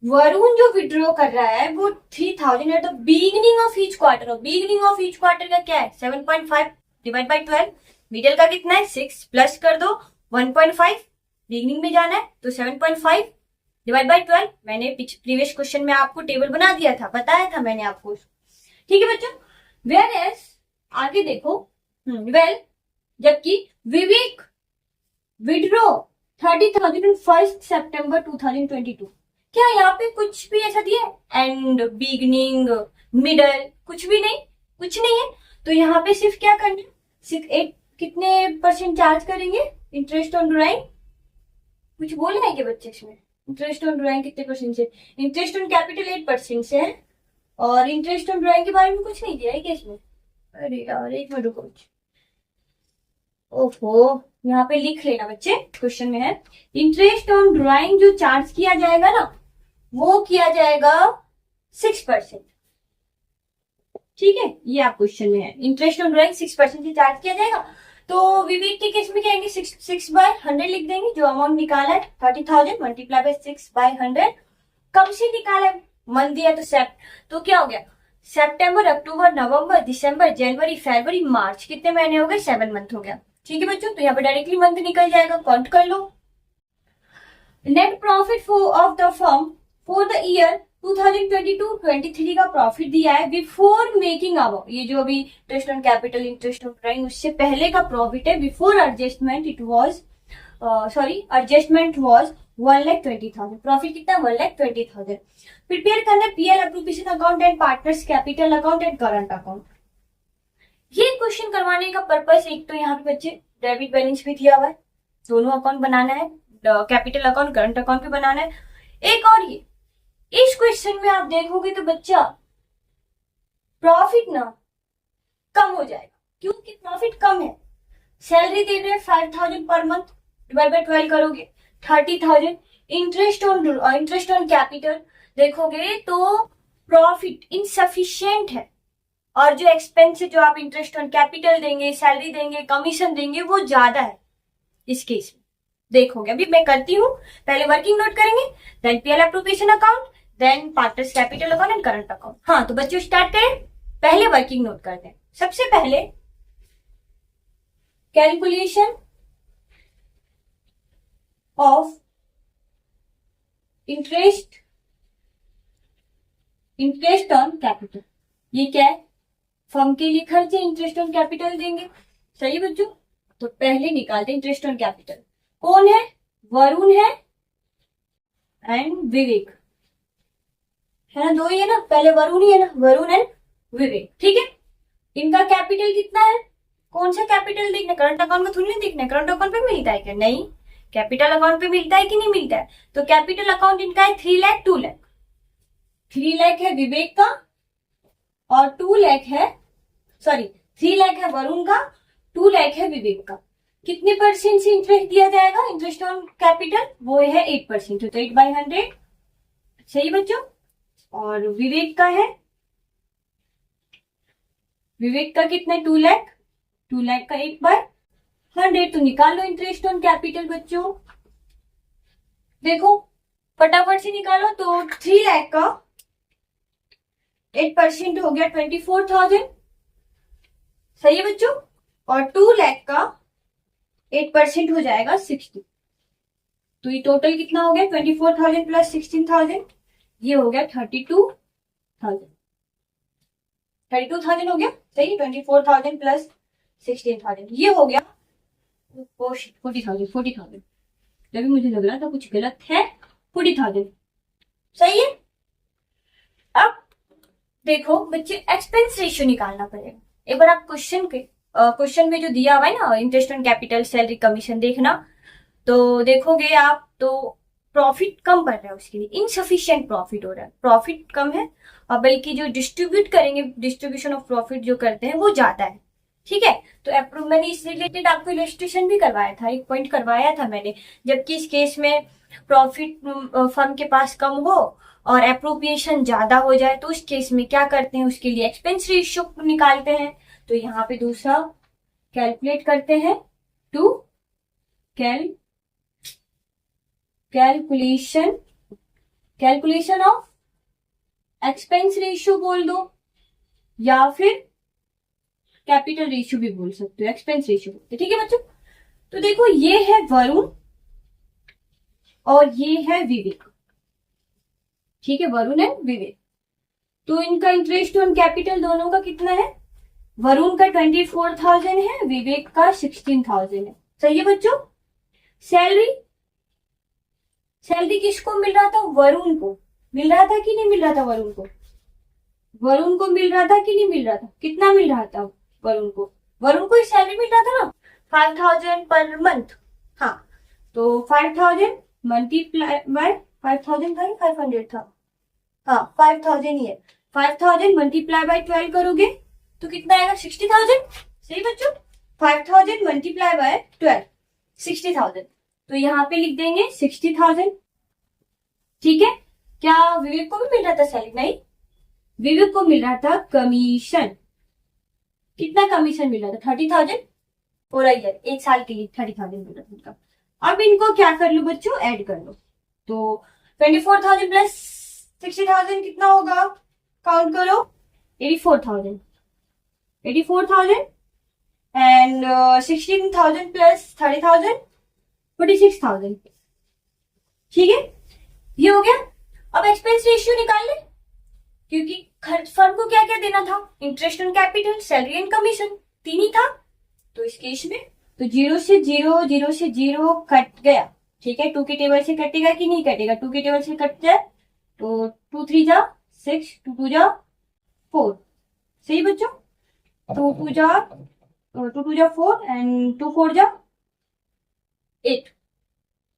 Varun जो विड्रॉ कर रहा है वो 3000 at the beginning of each quarter. और बिगिनिंग ऑफ ईच क्वार्टर का क्या है 7.5 डिवाइड बाई 12। मिडिल का कितना है 6 प्लस कर दो 1.5, बिगिनिंग में जाना है तो 7.5 डिवाइड बाई 12। मैंने प्रीवियस क्वेश्चन में आपको टेबल बना दिया था, बताया था मैंने आपको। ठीक है बच्चों, वेयर एज आगे देखो, वेल जबकि विवेक विड्रॉ 30,000 ऑन 1 सितंबर 2022। क्या यहाँ पे कुछ भी ऐसा दिया है एंड बिगिनिंग मिडल, कुछ भी नहीं, कुछ नहीं है। तो यहाँ पे सिर्फ क्या करना है, सिर्फ एक कितने परसेंट चार्ज करेंगे इंटरेस्ट ऑन ड्राइंग। कुछ बोलना है क्या बच्चे इसमें, इंटरेस्ट ऑन ड्राइंग कितने परसेंट से? इंटरेस्ट ऑन कैपिटल 8% से है और इंटरेस्ट ऑन ड्राइंग के बारे में कुछ नहीं दिया है क्या इसमें? अरे यार एक मिनट रुको, ओहो यहाँ पे लिख लेना बच्चे, क्वेश्चन में है इंटरेस्ट ऑन ड्राइंग जो चार्ज किया जाएगा ना वो किया जाएगा 6%। ठीक है, ये आप क्वेश्चन में है इंटरेस्ट ऑन ड्राइंग 6% से चार्ज किया जाएगा। तो विवेक के केस में क्या आएंगे 6 बाय 100 लिख देंगे। जो अमाउंट निकाला है 30,000 मल्टीप्लाई बाय 6 बाय 100। कब से निकाला है, मंथ दिया तो क्या हो गया सितंबर, अक्टूबर, नवंबर, दिसंबर, जनवरी, फरवरी, मार्च, कितने महीने हो गए 7 मंथ हो गया। ठीक है बच्चों, तो यहाँ पे डायरेक्टली मंथ निकल जाएगा, काउंट कर लो। Net profit of the firm for the year 2022-23 का प्रॉफिट दिया है बिफोर मेकिंग अबाउट, ये जो अभी interest on capital interest on drawing उससे पहले का प्रॉफिट है। Before adjustment it was adjustment was 1,20,000। Profit कितना 1,20,000। प्रिपेयर करना PL appropriation account and partners capital account and current account. ये क्वेश्चन करवाने का पर्पस एक तो यहाँ पे बच्चे डेबिट बैलेंस भी दिया हुआ है, दोनों अकाउंट बनाना है, कैपिटल अकाउंट करंट अकाउंट भी बनाना है। एक और ये इस क्वेश्चन में आप देखोगे तो बच्चा प्रॉफिट ना कम हो जाएगा क्योंकि प्रॉफिट कम है। सैलरी दे रहे हैं 5,000 पर मंथ, डिवाइड बाय 12 करोगे 30,000। इंटरेस्ट ऑन कैपिटल देखोगे तो प्रॉफिट इनसफिशियंट है और जो एक्सपेंस जो आप इंटरेस्ट ऑन कैपिटल देंगे, सैलरी देंगे, कमीशन देंगे वो ज्यादा है इस केस में। देखोगे अभी मैं करती हूँ, पहले वर्किंग नोट करेंगे, then PL appropriation account, then partners capital account and current account. हाँ तो बच्चों स्टार्ट करें, पहले वर्किंग नोट करते हैं। सबसे पहले calculation of interest on capital. ये क्या है, फर्म के लिए खर्च है, इंटरेस्ट ऑन कैपिटल देंगे। सही बच्चों, तो पहले निकालते हैं इंटरेस्ट ऑन कैपिटल। कौन है, वरुण है एंड विवेक है ना, दो ही है ना, पहले वरुण ही है ना, वरुण एंड विवेक। ठीक है, इनका कैपिटल कितना है, कौन सा कैपिटल देखना, करंट अकाउंट में थोड़ी नहीं देखना, करंट अकाउंट पे मिलता है क्या, नहीं, कैपिटल अकाउंट पे मिलता है कि नहीं मिलता है। तो कैपिटल अकाउंट इनका है 3 लाख 2 लाख। 3 लाख है विवेक का और 2 लाख है, सॉरी 3 लाख है वरुण का, 2 लाख है विवेक का। कितने परसेंट से इंटरेस्ट दिया जाएगा इंटरेस्ट ऑन कैपिटल, वो है 8%, तो 8/100। सही बच्चों, और विवेक का है, विवेक का कितना 2 लाख, 2 लाख का 8/100। तो निकाल लो इंटरेस्ट ऑन कैपिटल बच्चों, देखो फटाफट से निकालो। तो 3 लाख का 8% हो गया 24,000। सही है बच्चों, और 2 लाख का 8% हो जाएगा 60। तो ये टोटल कितना हो गया 24,000 प्लस 16,000, ये हो गया 32,000। 32,000 हो गया, सही। 24,000 प्लस 16,000 ये हो गया 40,000। तभी मुझे लग रहा था कुछ गलत है, 40,000 सही है। अब देखो बच्चे एक्सपेंस रेशियो निकालना पड़ेगा। एक बार आप क्वेश्चन में जो दिया हुआ है ना interest on capital salary commission देखना, तो देखोगे आप तो प्रॉफिट कम बढ़ रहा है, उसके लिए इनसफिशिएंट प्रॉफिट हो रहा है, प्रॉफिट कम है और बल्कि जो डिस्ट्रीब्यूट करेंगे डिस्ट्रीब्यूशन ऑफ प्रॉफिट जो करते हैं वो ज्यादा है। ठीक है, तो मैंने इस रिलेटेड आपको इलस्ट्रेशन भी करवाया था, एक पॉइंट करवाया था मैंने। जबकि इस केस में प्रॉफिट फर्म के पास कम हो और एप्रोप्रिएशन ज्यादा हो जाए तो उस केस में क्या करते हैं, उसके लिए एक्सपेंस रेशियो निकालते हैं। तो यहाँ पे दूसरा कैलकुलेट करते हैं to calculation calculation of expense ratio बोल दो या फिर कैपिटल रेशियो भी बोल सकते हो, एक्सपेंस रेशियो बोलते, ठीक है बच्चों। तो देखो ये है वरुण और ये है विवेक, ठीक है, वरुण एंड विवेक। तो इनका इंटरेस्ट ऑन कैपिटल दोनों का कितना है, वरुण का 24,000 है, विवेक का 16,000 है, सही है बच्चों। सैलरी, सैलरी किसको मिल रहा था, वरुण को मिल रहा था कि नहीं मिल रहा था, वरुण को, वरुण को मिल रहा था कि नहीं मिल रहा था, कितना मिल रहा था वरुण को, वरुण को सैलरी मिल रहा था ना 5,000 पर मंथ। हाँ, तो 5,000 मल्टीप्लाई बाय 5,000 था, 500 था, हाँ 5,000 ही है, 5,000 मल्टीप्लाई बाय 12 करोगे तो कितना आएगा, 60,000, सही बच्चों। 5,000 मल्टीप्लाई बाय 12 60,000, तो यहाँ पे लिख देंगे 60,000, ठीक है। क्या विवेक को भी मिल रहा था सैलरी, नहीं, विवेक को मिल रहा था कमीशन, कितना कमीशन मिल रहा था, 30,000 पूरा ईयर, एक साल के लिए 30,000 मिल रहा था उनका। अब इनको क्या कर लो बच्चों, ऐड कर लो, तो 24,000 प्लस 60,000 कितना होगा, काउंट करो, 84,000, 84,000 एंड 16,000 प्लस 30,000 46,000, ठीक है, ये हो गया। अब एक्सपेंस रेशियो निकाल ले, क्योंकि खर्च फर्म को क्या क्या देना था, interest on capital, salary and commission, तीन ही था। तो इस केस में तो 0 से 0 0 से 0 कट गया, ठीक है, 2 के टेबल से कटेगा कि नहीं कटेगा, 2 के टेबल से कट जाए तो 2 3 जा 6, 2 2 जा 4, सही बच्चों, 2 2 जा 4 एंड 2 4 जा 8,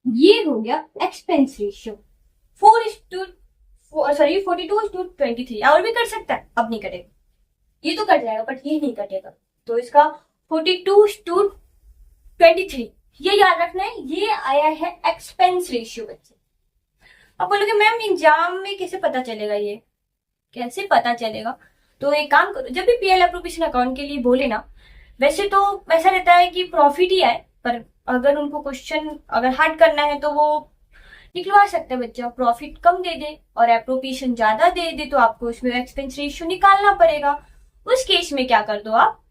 ये हो गया एक्सपेंस रेशियो। 42:23, और भी कर सकता है, अब नहीं कटेगा, ये तो कट जाएगा बट ये नहीं कटेगा, तो इसका 42:23, ये याद रखना है, ये आया है एक्सपेंस रेशियो बच्चे। अब बोलोगे मैम एग्जाम में कैसे पता चलेगा, ये कैसे पता चलेगा, तो एक काम करो, जब भी पीएल एप्रोप्रिएशन अकाउंट के लिए बोले ना, वैसे तो ऐसा रहता है कि प्रॉफिट ही आए, पर अगर उनको क्वेश्चन अगर हार्ड करना है तो वो निकलवा सकते हैं बच्चा, प्रॉफिट कम दे दे और एप्रोप्रिएशन ज्यादा दे दे तो आपको उसमें एक्सपेंस रेशियो निकालना पड़ेगा। उस केस में क्या कर दो आप,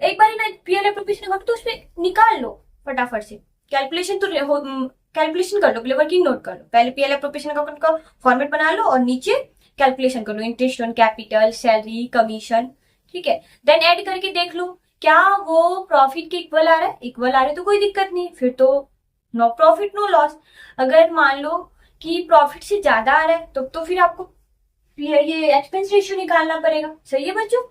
एक बार ना पीएल एप्रोप्रिएशन अकाउंट तो उसमें निकाल लो फटाफट से, कैलकुलेशन तो कैलकुलेशन कर लो, पहले वर्किंग नोट कर लो, पहले पीएल एप्रोप्रिएशन अकाउंट का फॉर्मेट बना लो और नीचे कैलकुलेशन कर लो, interest on capital, salary, commission, ठीक है, देन ऐड करके देख लो क्या वो प्रॉफिट के इक्वल आ रहा है, इक्वल आ रहा है तो कोई दिक्कत नहीं, फिर तो नो प्रॉफिट नो लॉस। अगर मान लो कि प्रॉफिट से ज्यादा आ रहा है तो फिर आपको ये एक्सपेंस रेशियो निकालना पड़ेगा, सही है बच्चों।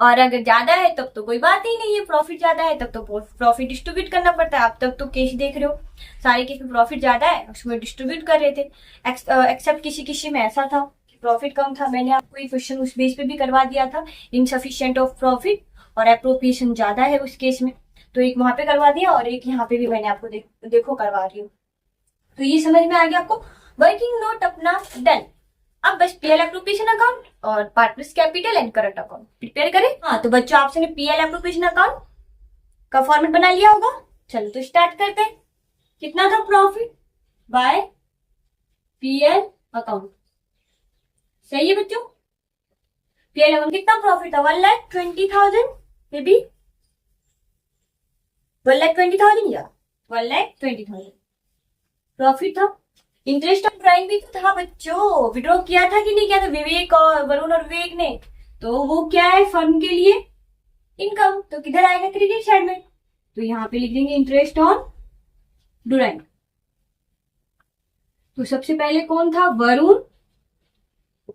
और अगर ज्यादा है तब तो कोई बात ही नहीं है, प्रॉफिट ज्यादा है तब तो प्रॉफिट डिस्ट्रीब्यूट करना पड़ता है। आप तब तो केस देख रहे हो, सारे केस में प्रॉफिट ज्यादा है उसमें डिस्ट्रीब्यूट कर रहे थे, एक्सेप्ट किसी किसी में ऐसा था कि प्रॉफिट कम था, मैंने आपको ये क्वेश्चन उस बेस पे भी करवा दिया था, इनसफिशिएंट ऑफ प्रॉफिट और एप्रोप्रिएशन ज्यादा है उस केस में, तो एक वहां पे करवा दिया और एक यहाँ पे भी मैंने आपको देखो करवा रही हूँ। तो ये समझ में आ गया आपको, वर्किंग नोट अपना डन। अब बस पीएल एप्रोप्रिएशन अकाउंट और partners capital and current account prepare करें। हाँ तो बच्चों आपसे पीएल एप्रोप्रिएशन अकाउंट का फॉर्मेट बना लिया होगा, चलो तो स्टार्ट करते हैं। कितना था प्रॉफिट बाय पीएल अकाउंट, सही है बच्चों, पीएल अकाउंट कितना प्रॉफिट था 1,20,000 बेबी, 1,20,000 या 1,20,000 प्रॉफिट था। इंटरेस्ट ऑन ड्राइंग भी तो था बच्चों, विड्रॉ किया था कि नहीं किया था विवेक और वरुण और विवेक ने, तो वो क्या है फर्म के लिए इनकम, तो किधर आएगा क्रेडिट साइड में, तो यहाँ पे लिख देंगे इंटरेस्ट ऑन ड्राइंग। तो सबसे पहले कौन था, वरुण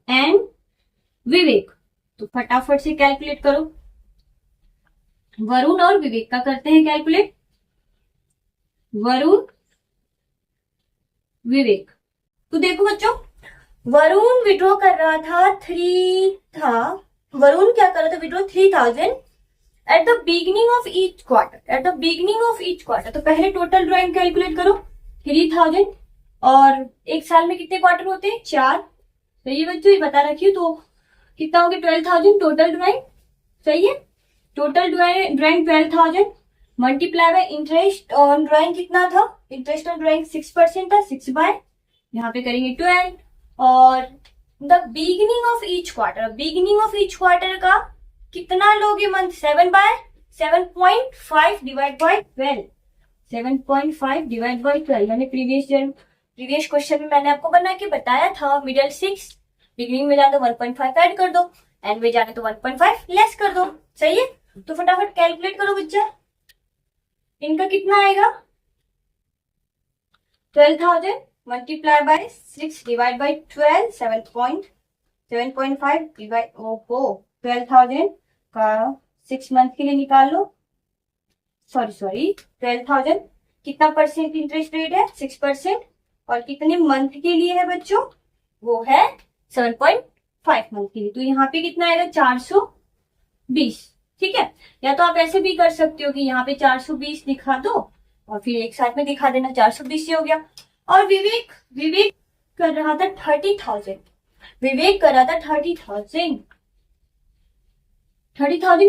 एंड विवेक, तो फटाफट से कैलकुलेट करो, वरुण और विवेक का करते हैं कैलकुलेट, वरुण विवेक। तो देखो बच्चों वरुण विड्रॉ कर रहा था 3 था, वरुण क्या कर रहा था withdraw 3,000 at the beginning of each quarter, eight the beginning of each quarter. तो पहले टोटल ड्राइंग कैलकुलेट करो 3,000 और एक साल में कितने क्वार्टर होते हैं 4, सही है बच्चों, ये बता रखी हूँ, तो कितना हो गया 12,000 टोटल ड्राइंग, सही है, total drawing 12,000 multiply by interest on drawing कितना था, इंटरेस्ट ऑन ड्राइंग 6% था, 6/12 यहाँ पे करेंगे 12 और the beginning of each quarter, beginning of each quarter का कितना लोगे month, 7/7.5 divide by 12, 7.5 divide by 12 यानी प्रीवियस क्वेश्चन में मैंने आपको बना के बताया था मिडल 6, बिगिनिंग में जाए तो 1.5 ऐड कर दो, एंड में जाने तो 1.5 लेस कर दो। सही है, तो फटाफट कैलकुलेट करो बच्चा, इनका कितना आएगा 12,000 multiply by 6 divide by 12, 7.5 divide, ओहो 12,000 का 6 मंथ के लिए निकाल लो, सॉरी 12,000 कितना परसेंट इंटरेस्ट रेट है, 6%, और कितने मंथ के लिए है बच्चों, वो है 7.5 मंथ के लिए। तो यहाँ पे कितना आएगा 420। ठीक है, या तो आप ऐसे भी कर सकते हो कि यहाँ पे 420 दिखा दो और फिर एक साथ में दिखा देना, 420 हो गया। और विवेक कर रहा था 30,000, विवेक कर रहा था 30,000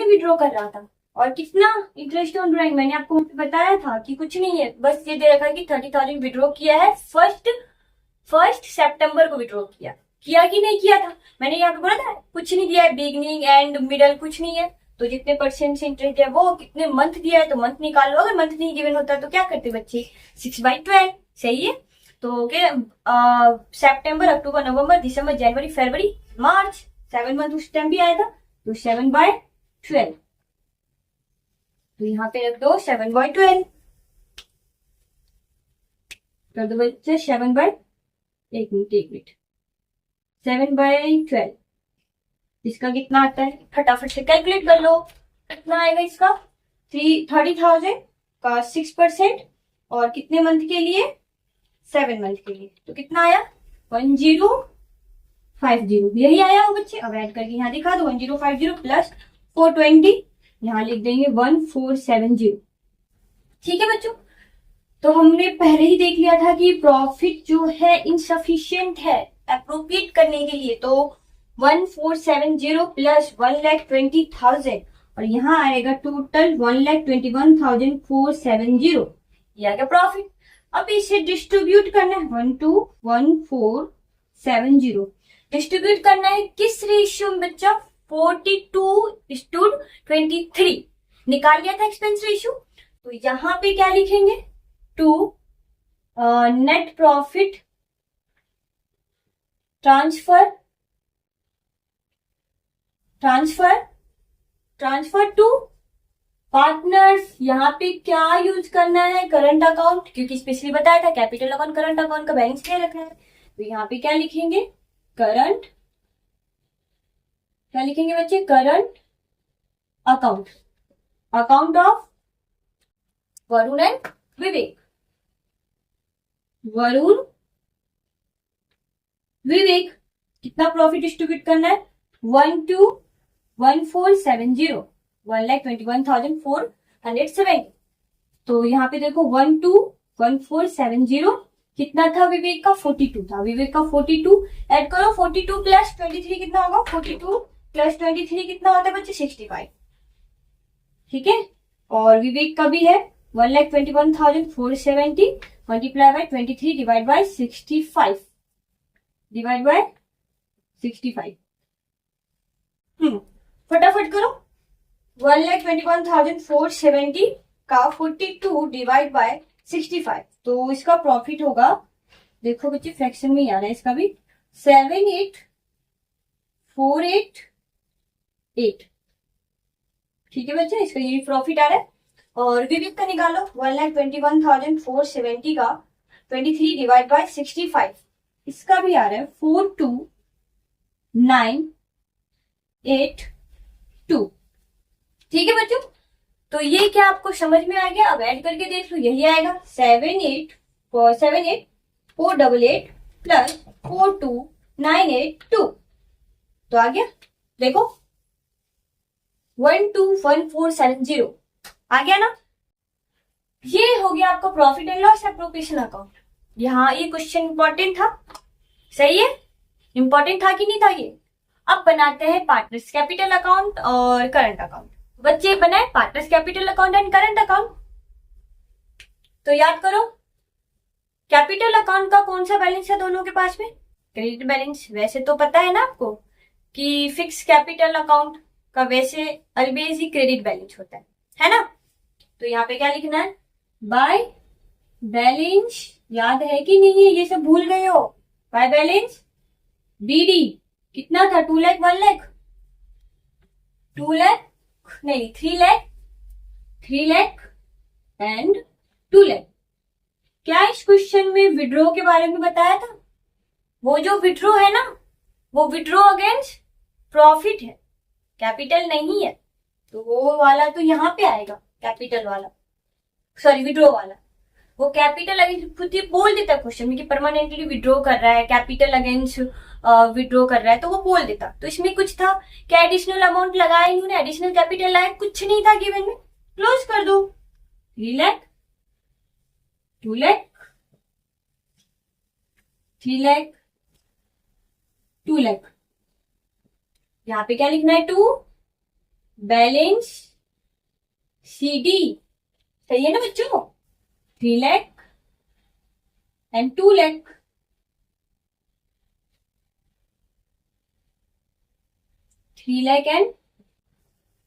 विड्रॉ कर रहा था, और कितना इंटरेस्ट ऑन ड्राइंग मैंने आपको बताया था कि कुछ नहीं है, बस ये दे रखा है कि 30,000 विड्रॉ किया है, फर्स्ट सितंबर को विड्रॉ किया कि नहीं किया था, मैंने यहाँ पे बोला था कुछ नहीं दिया है, बिगनिंग एंड मिडल कुछ नहीं है, तो जितने परसेंट से इंटरेस्ट है वो कितने मंथ दिया है तो मंथ निकाल लो, अगर मंथ नहीं गिवन होता तो क्या करते बच्चे, 6/12। सही है, तो सितंबर, अक्टूबर, नवंबर, दिसंबर, जनवरी, फरवरी, मार्च, 7 मंथ उस टाइम भी आया था, तो 7/12, तो यहाँ पे रख दो 7/12 कर दो बच्चे, 7/12, इसका कितना आता है फटाफट से कैलकुलेट कर लो, कितना आएगा इसका 30,000 का 6% और कितने मंथ के लिए, 7 मंथ के लिए, तो कितना आया 1050, यही आया हो बच्चे। अब ऐड करके यहाँ दिखा दो, 1050 प्लस 420, यहाँ लिख देंगे 1470। ठीक है बच्चों, तो हमने पहले ही देख लिया था कि प्रॉफिट जो है इनसफिशिएंट है अप्रोप्रिएट करने के लिए, तो 1470 प्लस 1,20,000 और यहाँ आएगा टोटल 1,21,470, ये आ गया प्रॉफिट। अब इसे डिस्ट्रीब्यूट करना है 1,21,470, डिस्ट्रीब्यूट करना है किस रेशियो में बच्चा, 42:23 निकाल लिया था एक्सपेंस रेशियो, तो यहाँ पे क्या लिखेंगे, to net profit transfer to partners. यहाँ पे क्या यूज करना है, करंट अकाउंट, क्योंकि स्पेशली बताया था कैपिटल अकाउंट करंट अकाउंट का बैलेंस दे रखा है, तो यहाँ पे क्या लिखेंगे करंट, क्या लिखेंगे बच्चे current account of Varun and Vivek, Varun Vivek कितना प्रॉफिट डिस्ट्रीब्यूट करना है, 1,21,470, 1,21,470। तो यहाँ पे देखो 1,21,470 कितना था विवेक का, 42 था, विवेक का 42 ऐड करो, 42 प्लस 23 कितना होगा, 42 प्लस 23 कितना होता है बच्चे 65। ठीक है, और विवेक का भी है 1,21,470 मल्टीप्लाई बाय 23 डिवाइड बाय 65 फटाफट करो, 1,21,470 का 42 डिवाइड बाय 65, तो इसका प्रॉफिट होगा, देखो बच्चे फ्रैक्शन में ही आ रहा है इसका भी, 7,848। ठीक है बच्चे, इसका ये प्रॉफिट आ रहा है। और विवेक का निकालो, 1,21,470 का 23 डिवाइड बाय 65, इसका भी आ रहा है 42,982। ठीक है बच्चों, तो ये क्या आपको समझ में आ गया, अब ऐड करके देख लो, यही आएगा 7,8,488 प्लस 42,982, तो आ गया, देखो 1,21,470 आ गया ना, ये हो गया आपका profit and loss appropriation account. यहाँ ये क्वेश्चन इंपॉर्टेंट था, सही है, इंपॉर्टेंट था कि नहीं था ये। अब बनाते हैं पार्टनर्स कैपिटल अकाउंट और करंट अकाउंट। बच्चे बनाए partners capital account and current account, तो याद करो कैपिटल अकाउंट का कौन सा बैलेंस है दोनों के पास में? Credit balance. वैसे तो पता है ना आपको कि फिक्स कैपिटल अकाउंट का वैसे ऑलवेज ही क्रेडिट बैलेंस होता है ना? तो यहाँ पे क्या लिखना है? By balance. याद है कि नहीं है? ये सब भूल गए हो? बाय बैलेंस बीडी कितना था? 2 लाख 1 लाख 2 लाख नहीं 3 लाख 3 लाख एंड 2 लाख। क्या इस क्वेश्चन में विड्रॉ के बारे में बताया था? वो जो विड्रॉ है ना, वो विड्रॉ अगेंस्ट प्रॉफिट है, कैपिटल नहीं है। तो वो वाला तो यहाँ पे आएगा, कैपिटल वाला, सॉरी विड्रॉ वाला। वो कैपिटल अगेंस्ट खुद ही बोल देता क्वेश्चन में कि परमानेंटली विड्रॉ कर रहा है, कैपिटल अगेंस्ट विड्रॉ कर रहा है, तो वो बोल देता। तो इसमें कुछ था क्या? एडिशनल अमाउंट लगाया इन्होंने, एडिशनल कैपिटल लाया? कुछ नहीं था गिवन में। क्लोज कर दो। 3 लाख 2 लाख 3 लाख 2 लाख। यहां पे क्या लिखना है? 2 बैलेंस सीडी। सही है ना बच्चों? 3 लाख एंड 2 लाख। 3 लाख एंड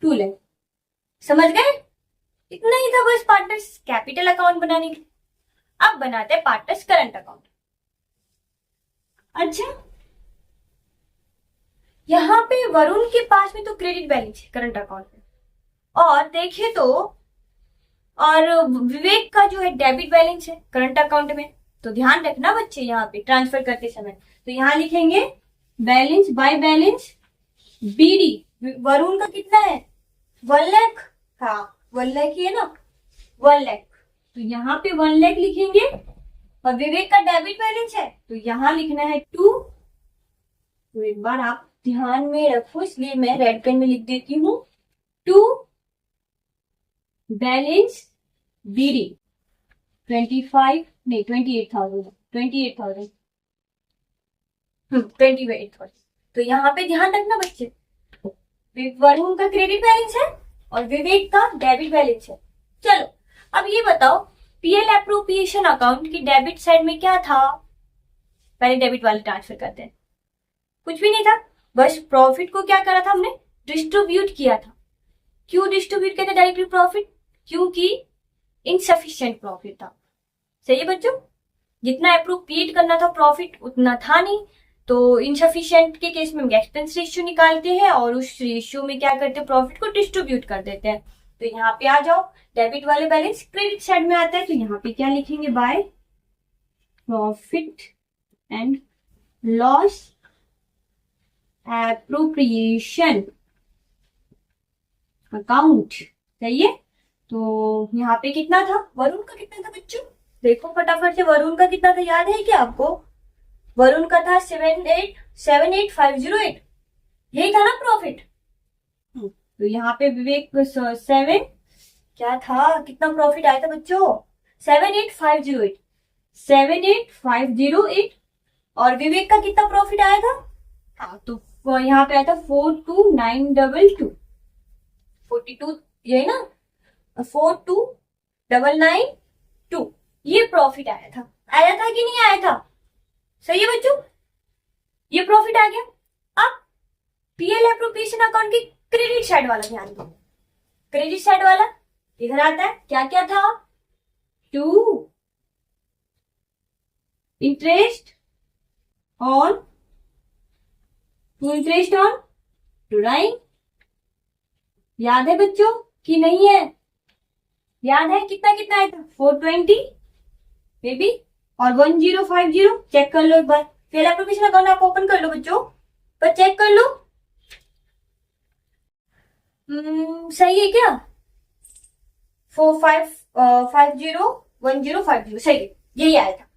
2 लाख। समझ गए? इतना ही था बस पार्टनर्स कैपिटल अकाउंट बनाने के। अब बनाते हैं पार्टनर्स करंट अकाउंट। अच्छा, यहाँ पे वरुण के पास में तो क्रेडिट बैलेंस है करंट अकाउंट में, और देखिए तो और विवेक का जो है डेबिट बैलेंस है करंट अकाउंट में। तो ध्यान रखना बच्चे यहाँ पे ट्रांसफर करते समय, तो यहाँ लिखेंगे balance by balance BD. Varun का कितना है? 1 लाख। हाँ 1 लाख ही है ना, 1 लाख। तो यहाँ पे 1 लाख लिखेंगे। और विवेक का डेबिट बैलेंस है तो यहाँ लिखना है 2। तो एक बार आप ध्यान में रखो, इसलिए मैं रेड पेन में लिख देती हूँ 2 बैलेंस बीडी 25 नहीं 28,000 28,000 28,000। तो यहाँ पे ध्यान रखना बच्चे, वरुण का क्रेडिट बैलेंस है और विवेक का डेबिट बैलेंस है। चलो अब ये बताओ, पीएल एप्रोप्रिएशन अकाउंट की डेबिट साइड में क्या था? पहले डेबिट वाले ट्रांसफर करते हैं। कुछ भी नहीं था, बस प्रॉफिट को क्या करा था हमने? डिस्ट्रीब्यूट किया था। क्यों डिस्ट्रीब्यूट किया था डायरेक्टली प्रॉफिट? क्योंकि इनसफिशिएंट प्रॉफिट था। सही है बच्चों? जितना अप्रोप्रिएट करना था प्रॉफिट उतना था नहीं, तो इनसफिशिएंट के केस में हम एक्सपेंस रेशियो निकालते हैं और उस रेशियो में क्या करते हैं? प्रॉफिट को डिस्ट्रीब्यूट कर देते हैं। तो यहाँ पे आ जाओ, डेबिट वाले बैलेंस क्रेडिट साइड में आता है, तो यहाँ पे क्या लिखेंगे? By profit and loss appropriation account. सही है? तो यहाँ पे कितना था? वरुण का कितना था बच्चों? देखो फटाफट से, वरुण का कितना था याद है क्या आपको? वरुण का था 78,508। यही था ना प्रॉफिट? तो यहाँ पे विवेक 7 क्या था? कितना प्रॉफिट आया था बच्चों? 78,508 78,508। और विवेक का कितना प्रॉफिट आया था? हाँ तो यहाँ पे आया था 42,922 42, ये ना 42,992। ये प्रॉफिट आया था कि नहीं आया था? सही है बच्चों? ये प्रॉफिट आ गया। अब पीएल एप्रोप्रिएशन अकाउंट की क्रेडिट साइड वाला ध्यान दो। क्रेडिट साइड वाला इधर आता है, क्या क्या था? 2 इंटरेस्ट ऑन ड्राइंग। याद है बच्चों कि नहीं है? याद है कितना कितना आया था? 420 बेबी और 1050। चेक कर लो एक बार, पीएल एप्रोप्रिएशन अकाउंट आप ओपन कर लो बच्चों, पर चेक कर लो। सही है क्या? 4550 सही है, यही आया था।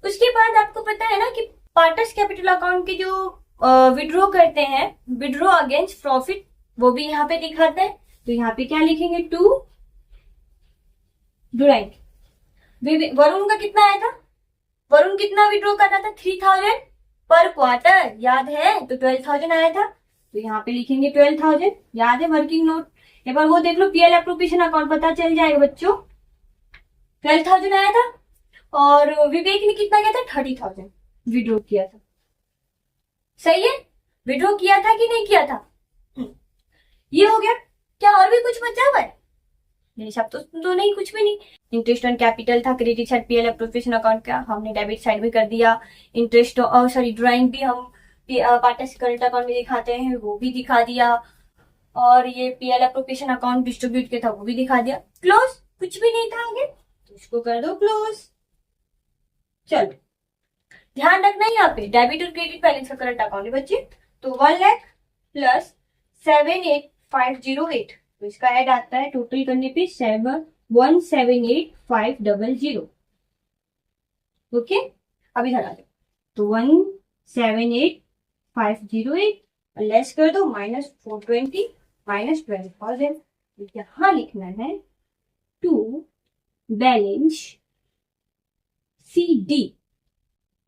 उसके बाद आपको पता है ना कि पार्टनर्स कैपिटल अकाउंट के जो विड्रॉ करते हैं, विड्रॉ अगेंस्ट प्रॉफिट, वो भी यहाँ पे दिखाते हैं। तो यहाँ पे क्या लिखेंगे? 2 ड्राइंग। वरुण का कितना आया था? वरुण कितना विड्रॉ करना था? 3,000 पर क्वार्टर, याद है? तो 12,000 आया था, तो यहाँ पे लिखेंगे 12,000। याद है वर्किंग नोट? एक बार वो देख लो, पीएल एप्रोप्रिएशन अकाउंट, पता चल जाएगा बच्चों। 12,000 आया था। और विवेक ने कितना किया था, 30,000 विड्रॉ किया था। सही है, विड्रॉ किया था कि नहीं किया था। ये हो गया। क्या और भी कुछ बचा हुआ है? मेरे हिसाब तो नहीं, कुछ भी नहीं। इंटरेस्ट ऑन कैपिटल था, credit side PL profession account का हमने डेबिट साइड भी कर दिया। इंटरेस्ट सॉरी ड्राइंग भी हम पार्टनर्स करंट अकाउंट में दिखाते हैं, वो भी दिखा दिया। और ये पीएल एप्रोप्रिएशन अकाउंट डिस्ट्रीब्यूट के था, वो भी दिखा दिया। क्लोज, कुछ भी नहीं था आगे, तो इसको कर दो क्लोज। चलो ध्यान रखना है यहाँ पे डेबिट और क्रेडिट बैलेंस का करंट अकाउंट है बच्चे। तो 1 लाख प्लस 78508, तो इसका ऐड आता है टोटल करने पे 178,500। ओके, अभी इधर आ जाओ। तो 178,508 लेस कर दो, -420 -12,000। यहां लिखना है टू बैलेंस सी डी।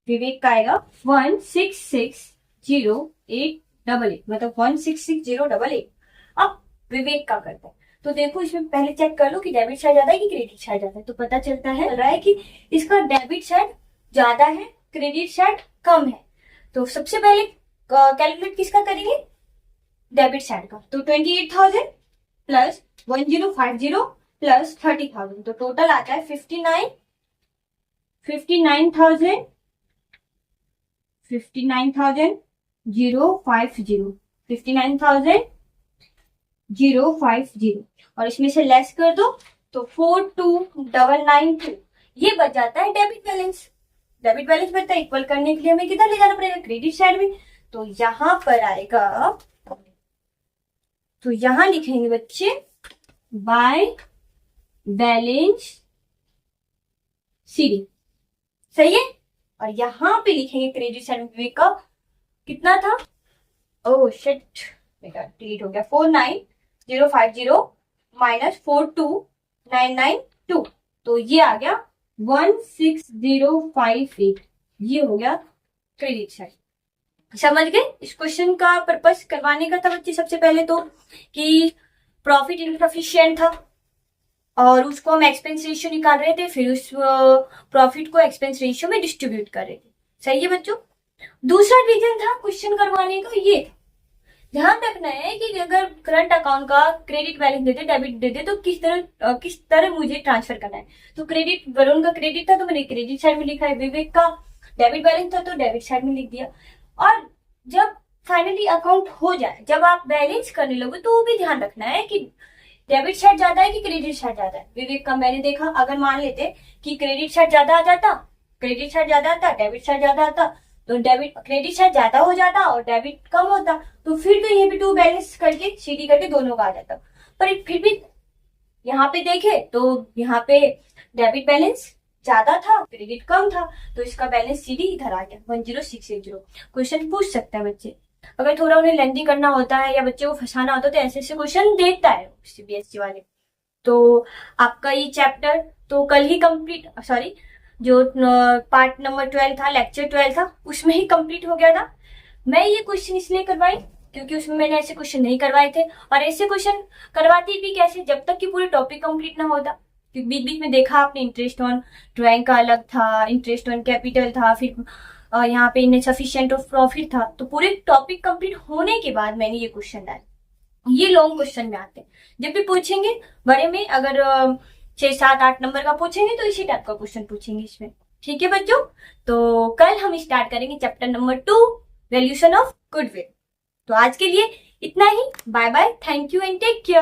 विवेक का आएगा 166,088, मतलब 166,088। अब विवेक का करते हैं, तो देखो इसमें पहले चेक कर लो कि डेबिट साइड ज्यादा है कि क्रेडिट साइड ज्यादा है। तो पता चलता है कि इसका डेबिट साइड ज्यादा है, क्रेडिट साइड कम है। तो सबसे पहले कैलकुलेट किसका करेंगे, डेबिट साइड का। तो 28,000 प्लस 1050 प्लस 30,000, तो टोटल आता है 59,050 59,050 और इसमें से लेस कर दो तो 42,992। ये बच जाता है डेबिट बैलेंस। डेबिट बैलेंस बचता है, इक्वल करने के लिए हमें कितना ले जाना पड़ेगा, क्रेडिट साइड में। तो यहां पर आएगा, तो यहां लिखेंगे बच्चे बाय बैलेंस सीडी। सही है। और यहां पे लिखेंगे क्रेडिट साइड में विवेक का कितना था, ओह शिट डिलीट हो गया, 49,050 माइनस 42,992, तो ये आ गया 16,058। ये हो गया क्रेडिट साइड। समझ गए। इस क्वेश्चन का पर्पस करवाने का था बच्चे सबसे पहले तो कि प्रॉफिट इनसफिशिएंट था और उसको हम एक्सपेंस रेशियो निकाल रहे थे, फिर उस प्रॉफिट को एक्सपेंस रेशियो में डिस्ट्रीब्यूट कर रहे थे। सही है बच्चों। दूसरा रीजन था क्वेश्चन करवाने का, ये ध्यान रखना है कि अगर करंट अकाउंट का क्रेडिट बैलेंस देते, डेबिट देते, तो किस तरह मुझे ट्रांसफर करना है। तो क्रेडिट, वरुण का क्रेडिट था तो मैंने क्रेडिट साइड में लिखा है, विवेक का डेबिट बैलेंस था तो डेबिट साइड में लिख दिया। और जब फाइनली अकाउंट हो जाए, जब आप बैलेंस करने लगो, तो वो भी ध्यान रखना है कि डेबिट साइड ज्यादा है कि क्रेडिट साइड ज्यादा है। विवेक का मैंने देखा, अगर मान लेते कि क्रेडिट साइड ज्यादा आ जाता, क्रेडिट साइड ज्यादा आता, डेबिट साइड ज्यादा आता, तो क्रेडिट साइड ज्यादा हो जाता और डेबिट कम होता, तो फिर तो ये भी टू बैलेंस करके सीडी करके दोनों का आ जाता। पर फिर भी यहाँ पे देखे तो यहाँ पे डेबिट बैलेंस ज्यादा था, क्रेडिट कम था, तो इसका बैलेंस सीडी इधर आ गया 10680। क्वेश्चन पूछ सकता है बच्चे, अगर थोड़ा उन्हें लेंथी करना होता है या बच्चे को फंसाना होता है तो ऐसे ऐसे क्वेश्चन देता है सीबीएसई वाले। तो आपका ये चैप्टर तो कल ही कंप्लीट, सॉरी जो पार्ट नंबर 12 था, लेक्चर 12 था, उसमें ही कंप्लीट हो गया था। मैं ये क्वेश्चन इसलिए करवाई क्योंकि उसमें मैंने ऐसे क्वेश्चन नहीं करवाए थे, और ऐसे क्वेश्चन करवाती भी कैसे, जब तक कि पूरे टॉपिक कंप्लीट ना होता। क्योंकि बीच बीच में देखा आपने इंटरेस्ट ऑन ड्राइंग का अलग था, इंटरेस्ट ऑन कैपिटल था, फिर यहाँ पे इनसफिशिएंट ऑफ प्रॉफिट था, तो पूरे टॉपिक कंप्लीट होने के बाद मैंने ये क्वेश्चन डाले। ये लॉन्ग क्वेश्चन में आते हैं, जब भी पूछेंगे बड़े में, अगर 6, 7, 8 नंबर का पूछेंगे तो इसी टाइप का क्वेश्चन पूछेंगे इसमें। ठीक है बच्चों, तो कल हम स्टार्ट करेंगे chapter number 2, valuation of goodwill. तो आज के लिए इतना ही। Bye bye, thank you and take care.